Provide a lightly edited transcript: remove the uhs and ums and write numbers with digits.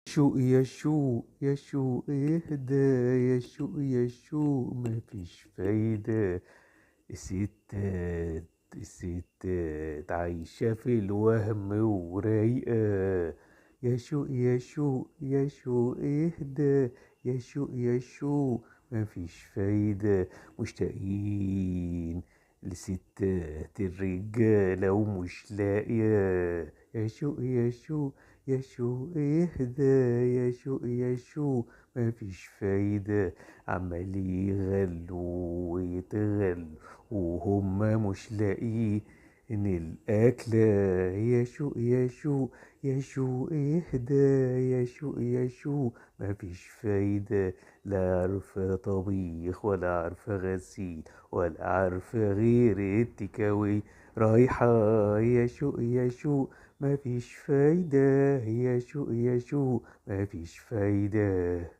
يا شو اهدى، يا شو مفيش فايدة. الستات عايشة في الوهم ورايقة. يا شو اهدى، يا شو مفيش فايدة. مشتاقين لستات الرجالة ومش لاقية. يا شو اهدى، يا شو مفيش فايدة. عمال يغلوا ويتغلوا وهم مش لاقيين الأكلة. يا شو اهدى، يا شو مفيش فايدة. لا عارفة طبيخ ولا عارفة غسيل ولا عارفة غير التكاوي رايحة. يا شو مفيش فايدة. يا شو مفيش فايدة.